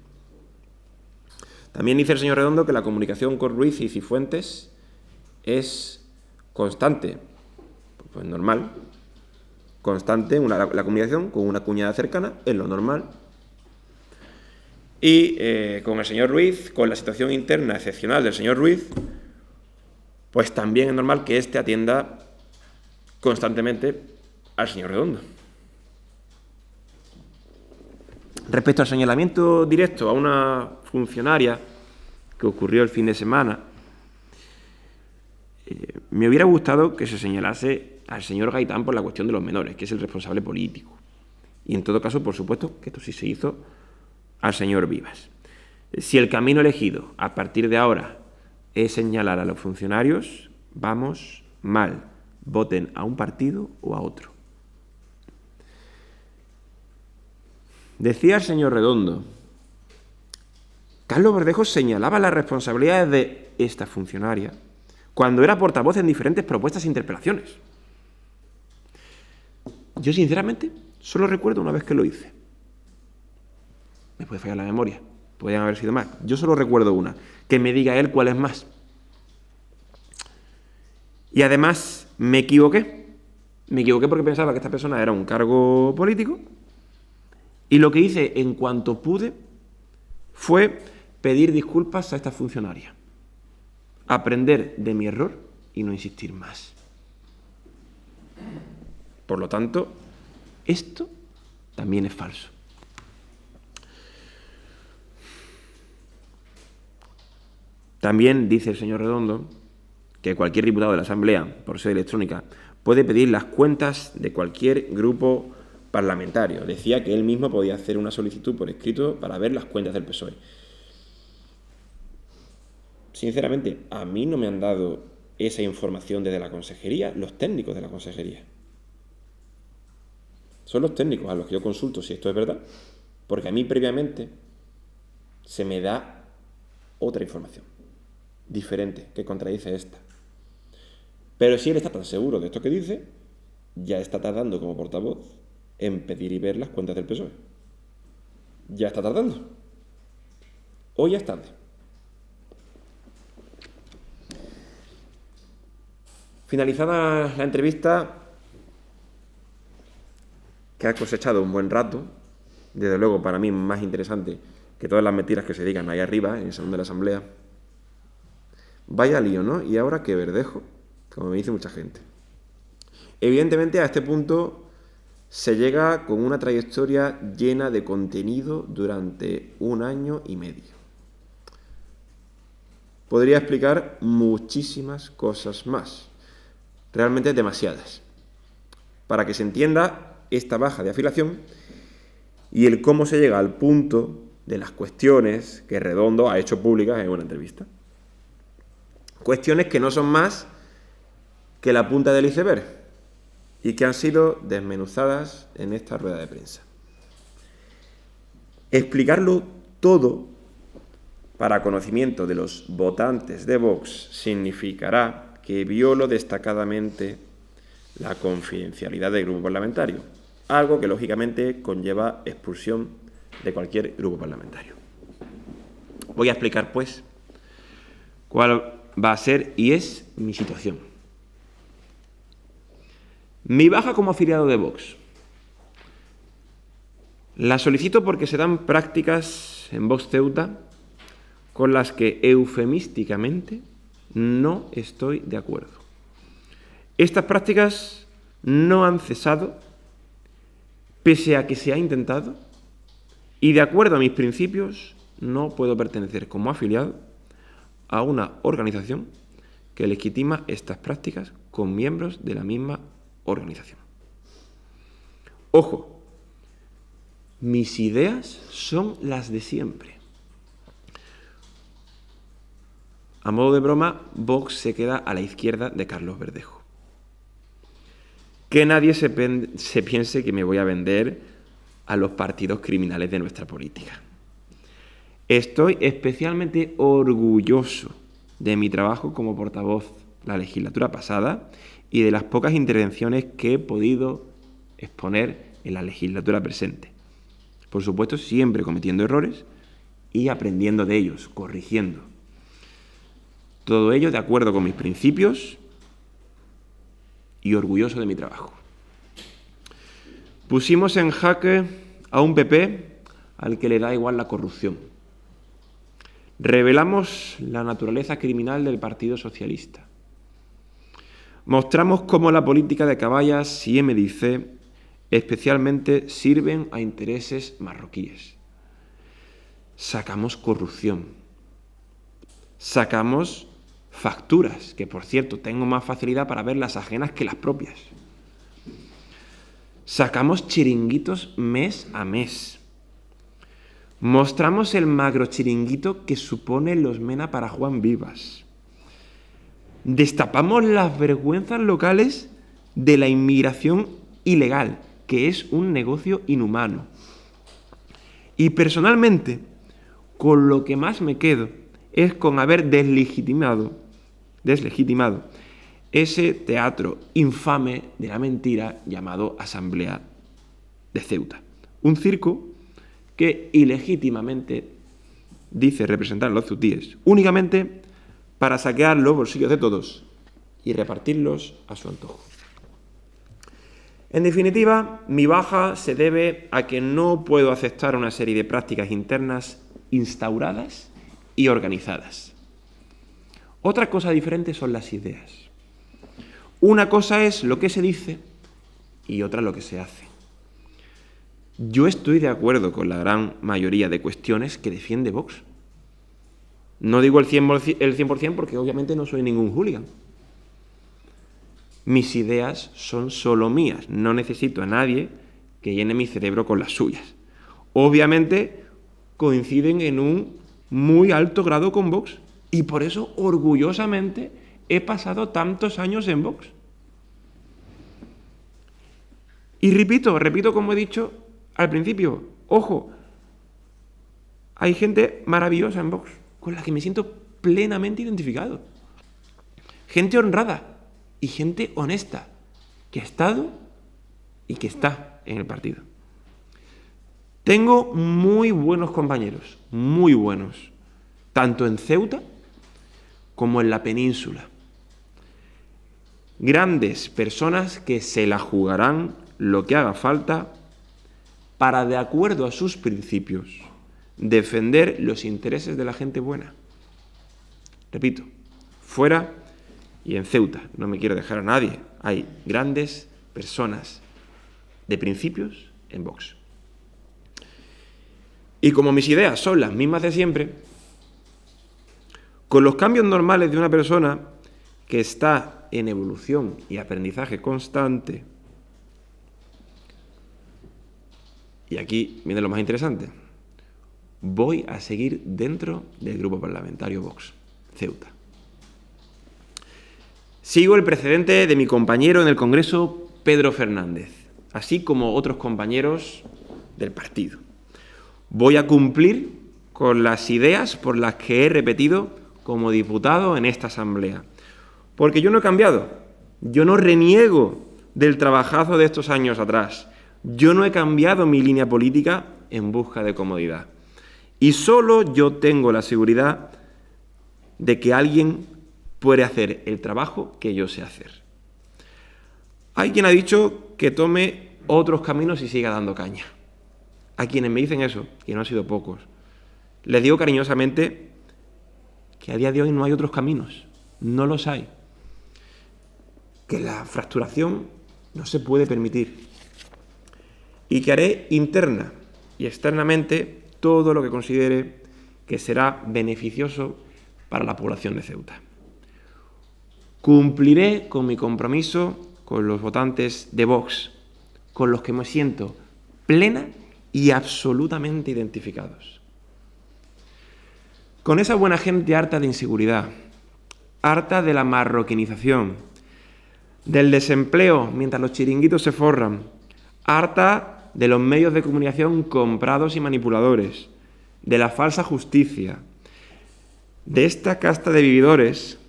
También dice el señor Redondo que la comunicación con Ruiz y Cifuentes es constante. Pues normal. Constante, la comunicación con una cuñada cercana es lo normal. Y con el señor Ruiz, con la situación interna excepcional del señor Ruiz, pues también es normal que éste atienda constantemente al señor Redondo. Respecto al señalamiento directo a una funcionaria que ocurrió el fin de semana, me hubiera gustado que se señalase al señor Gaitán por la cuestión de los menores, que es el responsable político. Y en todo caso, por supuesto, que esto sí se hizo al señor Vivas. Si el camino elegido a partir de ahora es señalar a los funcionarios, vamos mal. Voten a un partido o a otro. Decía el señor Redondo, Carlos Verdejo señalaba las responsabilidades de esta funcionaria cuando era portavoz en diferentes propuestas e interpelaciones. Yo, sinceramente, solo recuerdo una vez que lo hice. Me puede fallar la memoria, podrían haber sido más. Yo solo recuerdo una, que me diga él cuál es más. Y además me equivoqué. Me equivoqué porque pensaba que esta persona era un cargo político. Y lo que hice en cuanto pude fue pedir disculpas a esta funcionaria. Aprender de mi error y no insistir más. Por lo tanto, esto también es falso. También dice el señor Redondo que cualquier diputado de la Asamblea, por sede electrónica, puede pedir las cuentas de cualquier grupo parlamentario. Decía que él mismo podía hacer una solicitud por escrito para ver las cuentas del PSOE. Sinceramente, a mí no me han dado esa información desde la consejería, los técnicos de la consejería. Son los técnicos a los que yo consulto si esto es verdad, porque a mí previamente se me da otra información, diferente, que contradice esta. Pero si él está tan seguro de esto que dice, ya está tardando como portavoz en pedir y ver las cuentas del PSOE. Ya está tardando. Hoy ya es tarde. Finalizada la entrevista, que ha cosechado un buen rato, desde luego para mí más interesante que todas las mentiras que se digan ahí arriba, en el salón de la Asamblea. Vaya lío, ¿no? Y ahora que Verdejo, como me dice mucha gente. Evidentemente a este punto se llega con una trayectoria llena de contenido durante 1 año y medio. Podría explicar muchísimas cosas más, realmente demasiadas, para que se entienda esta baja de afiliación y el cómo se llega al punto de las cuestiones que Redondo ha hecho públicas en una entrevista. Cuestiones que no son más que la punta del iceberg y que han sido desmenuzadas en esta rueda de prensa. Explicarlo todo para conocimiento de los votantes de Vox significará que violo destacadamente la confidencialidad del grupo parlamentario, algo que lógicamente conlleva expulsión de cualquier grupo parlamentario. Voy a explicar, pues, cuál va a ser y es mi situación. Mi baja como afiliado de Vox la solicito porque se dan prácticas en Vox Ceuta con las que eufemísticamente no estoy de acuerdo. Estas prácticas no han cesado pese a que se ha intentado y de acuerdo a mis principios no puedo pertenecer como afiliado a una organización que legitima estas prácticas con miembros de la misma organización. Ojo, mis ideas son las de siempre. A modo de broma, Vox se queda a la izquierda de Carlos Verdejo. Que nadie se piense que me voy a vender a los partidos criminales de nuestra política. Estoy especialmente orgulloso de mi trabajo como portavoz la legislatura pasada y de las pocas intervenciones que he podido exponer en la legislatura presente. Por supuesto, siempre cometiendo errores y aprendiendo de ellos, corrigiendo. Todo ello de acuerdo con mis principios y orgulloso de mi trabajo. Pusimos en jaque a un PP al que le da igual la corrupción. Revelamos la naturaleza criminal del Partido Socialista. Mostramos cómo la política de Caballas y MDC especialmente sirven a intereses marroquíes. Sacamos corrupción. Sacamos facturas, que por cierto tengo más facilidad para ver las ajenas que las propias. Sacamos chiringuitos mes a mes. Mostramos el macro chiringuito que supone los MENA para Juan Vivas. Destapamos las vergüenzas locales de la inmigración ilegal, que es un negocio inhumano. Y personalmente, con lo que más me quedo es con haber deslegitimado ese teatro infame de la mentira llamado Asamblea de Ceuta. Un circo que ilegítimamente dice representar a los ceutíes, únicamente para saquear los bolsillos de todos y repartirlos a su antojo. En definitiva, mi baja se debe a que no puedo aceptar una serie de prácticas internas instauradas y organizadas. Otra cosa diferente son las ideas. Una cosa es lo que se dice y otra lo que se hace. Yo estoy de acuerdo con la gran mayoría de cuestiones que defiende Vox. No digo el 100% porque obviamente no soy ningún hooligan. Mis ideas son solo mías, no necesito a nadie que llene mi cerebro con las suyas. Obviamente coinciden en un muy alto grado con Vox y por eso orgullosamente he pasado tantos años en Vox. Y repito como he dicho al principio, ojo, hay gente maravillosa en Vox con la que me siento plenamente identificado. Gente honrada y gente honesta que ha estado y que está en el partido. Tengo muy buenos compañeros, muy buenos, tanto en Ceuta como en la península. Grandes personas que se la jugarán lo que haga falta para, de acuerdo a sus principios, defender los intereses de la gente buena. Repito, fuera y en Ceuta, no me quiero dejar a nadie, hay grandes personas de principios en Vox. Y como mis ideas son las mismas de siempre, con los cambios normales de una persona que está en evolución y aprendizaje constante, y aquí viene lo más interesante, voy a seguir dentro del grupo parlamentario Vox, Ceuta. Sigo el precedente de mi compañero en el Congreso, Pedro Fernández, así como otros compañeros del partido. Voy a cumplir con las ideas por las que he repetido como diputado en esta Asamblea. Porque yo no he cambiado, yo no reniego del trabajazo de estos años atrás, yo no he cambiado mi línea política en busca de comodidad. Y solo yo tengo la seguridad de que alguien puede hacer el trabajo que yo sé hacer. Hay quien ha dicho que tome otros caminos y siga dando caña. A quienes me dicen eso, que no han sido pocos, les digo cariñosamente que a día de hoy no hay otros caminos, no los hay. Que la fracturación no se puede permitir y que haré interna y externamente todo lo que considere que será beneficioso para la población de Ceuta. Cumpliré con mi compromiso con los votantes de Vox, con los que me siento plena y absolutamente identificados. Con esa buena gente harta de inseguridad, harta de la marroquinización, del desempleo mientras los chiringuitos se forran, harta de los medios de comunicación comprados y manipuladores, de la falsa justicia, de esta casta de vividores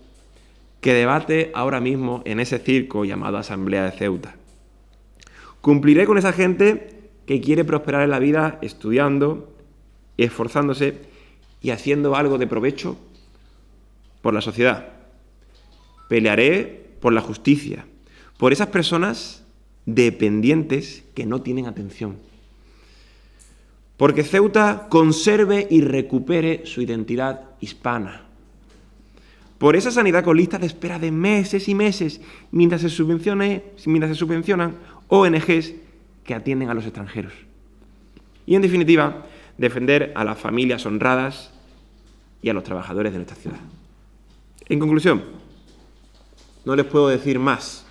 que debate ahora mismo en ese circo llamado Asamblea de Ceuta. Cumpliré con esa gente que quiere prosperar en la vida estudiando, esforzándose y haciendo algo de provecho por la sociedad. Pelearé por la justicia, por esas personas dependientes que no tienen atención. Porque Ceuta conserve y recupere su identidad hispana. Por esa sanidad con listas de espera de meses y meses, mientras se subvencionan ONGs que atienden a los extranjeros. Y, en definitiva, defender a las familias honradas y a los trabajadores de nuestra ciudad. En conclusión, no les puedo decir más.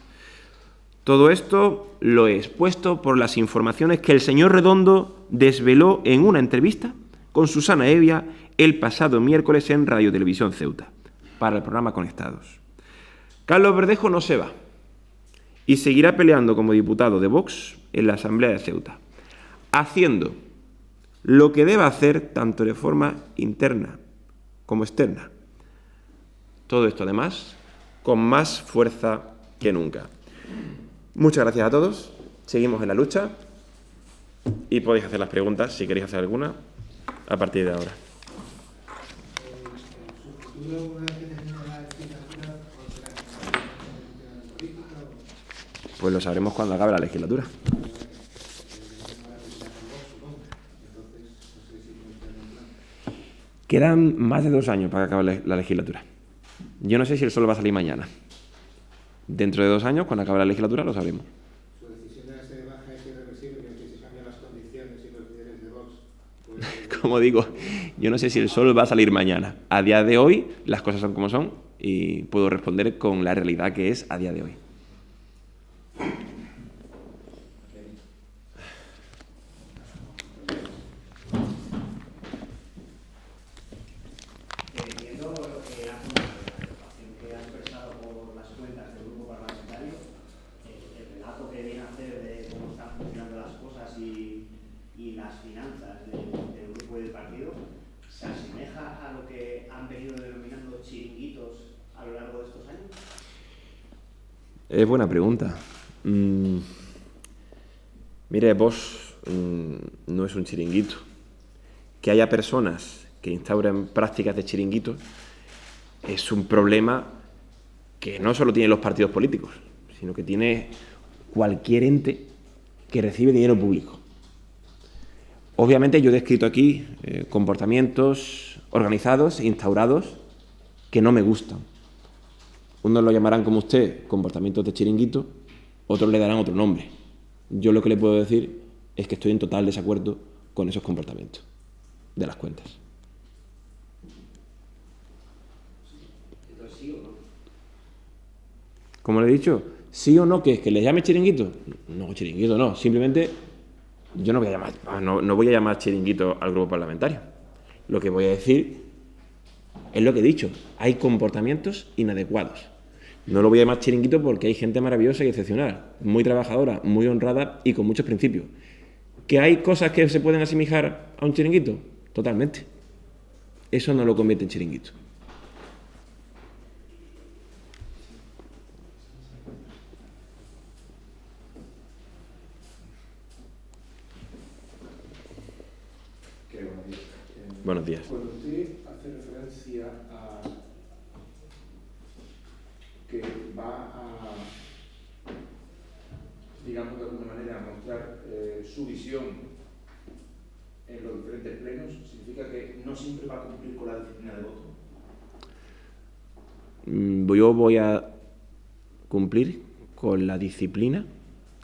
Todo esto lo he expuesto por las informaciones que el señor Redondo desveló en una entrevista con Susana Hevia el pasado miércoles en Radio Televisión Ceuta, para el programa Conectados. Carlos Verdejo no se va y seguirá peleando como diputado de Vox en la Asamblea de Ceuta, haciendo lo que deba hacer tanto de forma interna como externa. Todo esto, además, con más fuerza que nunca. Muchas gracias a todos. Seguimos en la lucha y podéis hacer las preguntas, si queréis hacer alguna, a partir de ahora. Pues lo sabremos cuando acabe la legislatura. Quedan más de 2 años para que acabe la legislatura. Yo no sé si el sol va a salir mañana. Dentro de 2 años, cuando acabe la legislatura, lo sabremos. Su decisión de darse de baja es irreversible, que se cambian las condiciones y los líderes de Vox. Como digo, yo no sé si el sol va a salir mañana. A día de hoy, las cosas son como son y puedo responder con la realidad que es a día de hoy. Es buena pregunta. Mire, Vox no es un chiringuito. Que haya personas que instauren prácticas de chiringuitos es un problema que no solo tienen los partidos políticos, sino que tiene cualquier ente que recibe dinero público. Obviamente yo he descrito aquí comportamientos organizados e instaurados que no me gustan. Unos lo llamarán como usted comportamientos de chiringuito, otros le darán otro nombre. Yo lo que le puedo decir es que estoy en total desacuerdo con esos comportamientos de las cuentas. ¿Sí o no? Como le he dicho, sí o no, que le llame chiringuito. No, chiringuito no. Simplemente yo no voy a llamar chiringuito al grupo parlamentario. Lo que voy a decir es lo que he dicho. Hay comportamientos inadecuados. No lo voy a llamar chiringuito porque hay gente maravillosa y excepcional, muy trabajadora, muy honrada y con muchos principios. ¿Que hay cosas que se pueden asemejar a un chiringuito? Totalmente. Eso no lo convierte en chiringuito. Buenos días. Cuando usted hace referencia a que va a, digamos de alguna manera, a mostrar su visión en los diferentes plenos, ¿significa que no siempre va a cumplir con la disciplina de voto? Yo voy a cumplir con la disciplina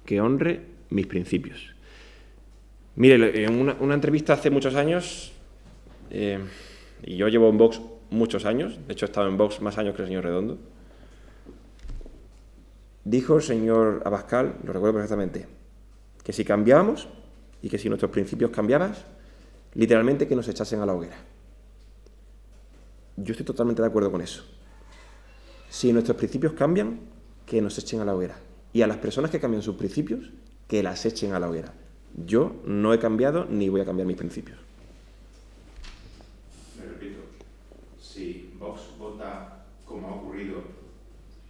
que honre mis principios. Mire, en una entrevista hace muchos años, y yo llevo en Vox muchos años, de hecho he estado en Vox más años que el señor Redondo, dijo el señor Abascal, lo recuerdo perfectamente, que si cambiábamos y que si nuestros principios cambiaban, literalmente que nos echasen a la hoguera. Yo estoy totalmente de acuerdo con eso. Si nuestros principios cambian, que nos echen a la hoguera. Y a las personas que cambian sus principios, que las echen a la hoguera. Yo no he cambiado ni voy a cambiar mis principios. Me repito, si Vox vota, como ha ocurrido,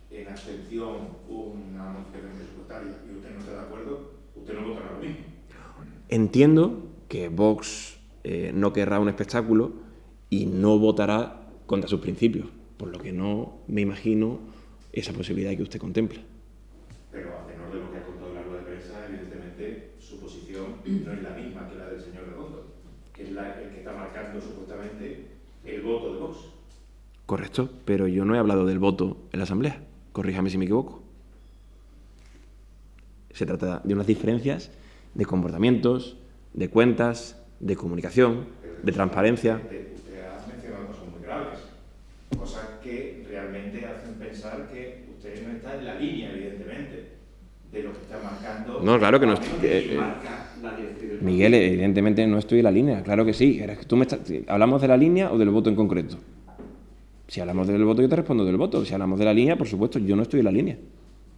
en abstención una modificación presupuestaria y usted no está de acuerdo, usted no votará lo mismo. Entiendo que Vox no querrá un espectáculo y no votará contra sus principios, por lo que no me imagino esa posibilidad que usted contempla. Pero a tenor de lo que ha contado en la rueda de prensa, evidentemente su posición no es la misma que la del señor Redondo, que es el que está marcando supuestamente el voto de Vox. Correcto, pero yo no he hablado del voto en la Asamblea. Corríjame si me equivoco. Se trata de unas diferencias de comportamientos, de cuentas, de comunicación, de transparencia. Usted ha mencionado cosas muy graves, cosas que realmente hacen pensar que usted no está en la línea, evidentemente, de lo que está marcando No, claro que no. Marca la directriz del Miguel, evidentemente no estoy en la línea, claro que sí. ¿Hablamos de la línea o del voto en concreto? Si hablamos del voto, yo te respondo del voto. Si hablamos de la línea, por supuesto, yo no estoy en la línea.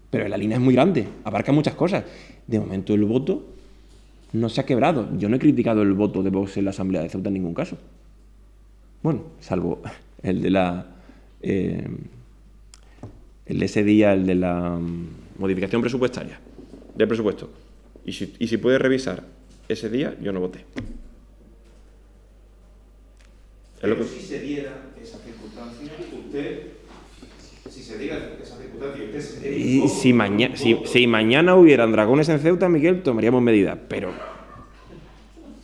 Pero la línea es muy grande, abarca muchas cosas. De momento el voto no se ha quebrado. Yo no he criticado el voto de Vox en la Asamblea de Ceuta en ningún caso. Bueno, salvo el de ese día, el de la modificación presupuestaria, del presupuesto. Y si puedes revisar ese día, yo no voté. Pero si se diera esa circunstancia, si se diera esa circunstancia, usted se Y si mañana hubieran dragones en Ceuta, Miguel, tomaríamos medidas, pero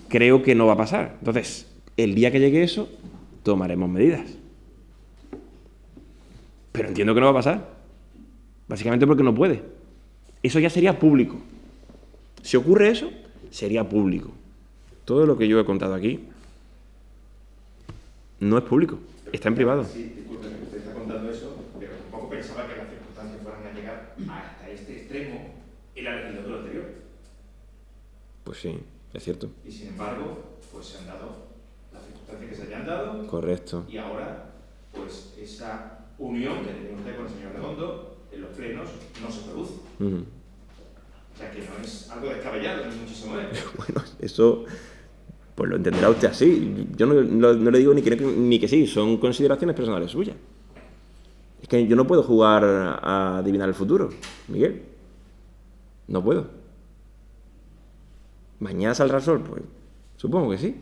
creo que no va a pasar. Entonces, el día que llegue eso, tomaremos medidas. Pero entiendo que no va a pasar. Básicamente porque no puede. Eso ya sería público. Si ocurre eso, sería público. Todo lo que yo he contado aquí no es público, está en privado. Sí, disculpe, usted está contando eso, pero tampoco pensaba que las circunstancias fueran a llegar hasta este extremo en la legislatura anterior. Pues sí, es cierto. Y sin embargo, pues se han dado las circunstancias que se hayan dado. Correcto. Y ahora, pues esa unión que tenía usted con el señor Redondo en los plenos no se produce. O sea que no es algo descabellado, ni muchísimo menos. Bueno, eso pues lo entenderá usted así. Yo no le digo ni que sí, son consideraciones personales suyas. Es que yo no puedo jugar a adivinar el futuro, Miguel. No puedo. ¿Mañana saldrá el sol? Pues supongo que sí.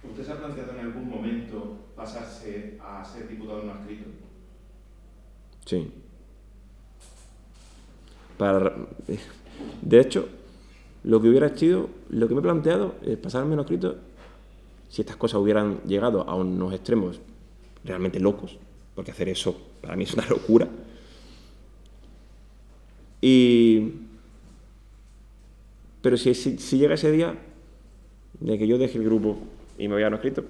¿Usted se ha planteado en algún momento pasarse a ser diputado no adscrito? Sí. De hecho, lo que me he planteado es pasarme no adscrito si estas cosas hubieran llegado a unos extremos realmente locos, porque hacer eso para mí es una locura. Pero si llega ese día de que yo deje el grupo y me vaya no adscrito,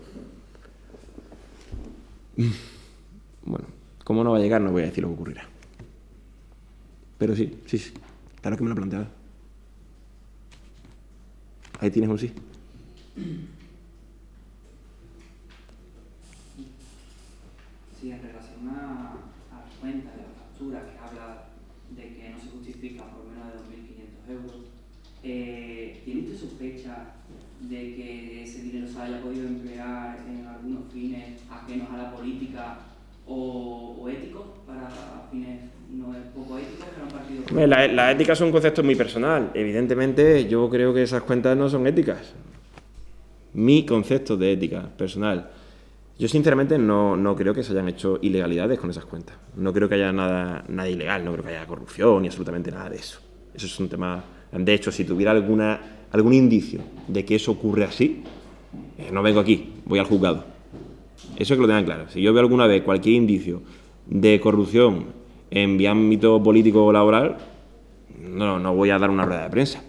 bueno, como no va a llegar, no voy a decir lo que ocurrirá. Pero sí, claro que me lo he planteado. Ahí tienes un sí. Sí, en relación a las cuentas de la factura que habla de que no se justifica por menos de 2.500 euros, ¿tiene usted sospecha de que ese dinero se haya podido emplear en algunos fines ajenos a la política o éticos, para fines no poco éticos, para un partido? La ética es un concepto muy personal. Evidentemente, yo creo que esas cuentas no son éticas. Mi concepto de ética personal. Yo, sinceramente, no creo que se hayan hecho ilegalidades con esas cuentas. No creo que haya nada ilegal, no creo que haya corrupción ni absolutamente nada de eso. Eso es un tema... De hecho, si tuviera algún indicio de que eso ocurre así, no vengo aquí, voy al juzgado. Eso es que lo tengan claro. Si yo veo alguna vez cualquier indicio de corrupción en mi ámbito político o laboral, no voy a dar una rueda de prensa.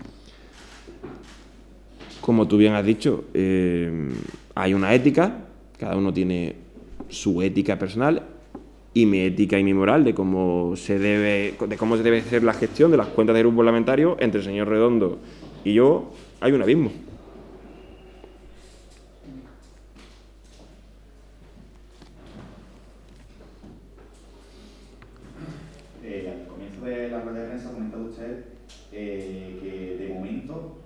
Como tú bien has dicho, hay una ética, cada uno tiene su ética personal, y mi ética y mi moral de cómo se debe hacer la gestión de las cuentas del grupo parlamentario entre el señor Redondo y yo, hay un abismo. Al comienzo de la rueda de prensa ha comentado usted que de momento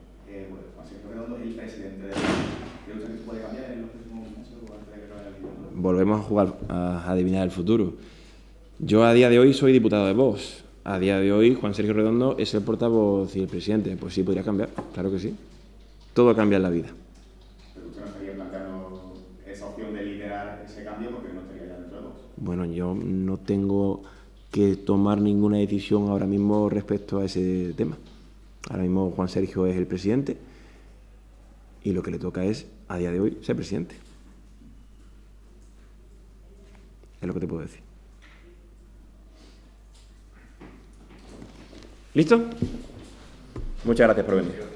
Juan Sergio Redondo es el presidente de la República. ¿Cree usted que esto puede cambiar en los próximos meses o antes de que acabe la legislatura? Volvemos a jugar a adivinar el futuro. Yo a día de hoy soy diputado de Vox. A día de hoy Juan Sergio Redondo es el portavoz y el presidente. Pues sí, podría cambiar, claro que sí. Todo cambia en la vida. Pero usted no estaría planteando esa opción de liderar ese cambio porque no estaría ya dentro de Vox. Bueno, yo no tengo que tomar ninguna decisión ahora mismo respecto a ese tema. Ahora mismo Juan Sergio es el presidente y lo que le toca es, a día de hoy, ser presidente. Es lo que te puedo decir. ¿Listo? Muchas gracias por venir.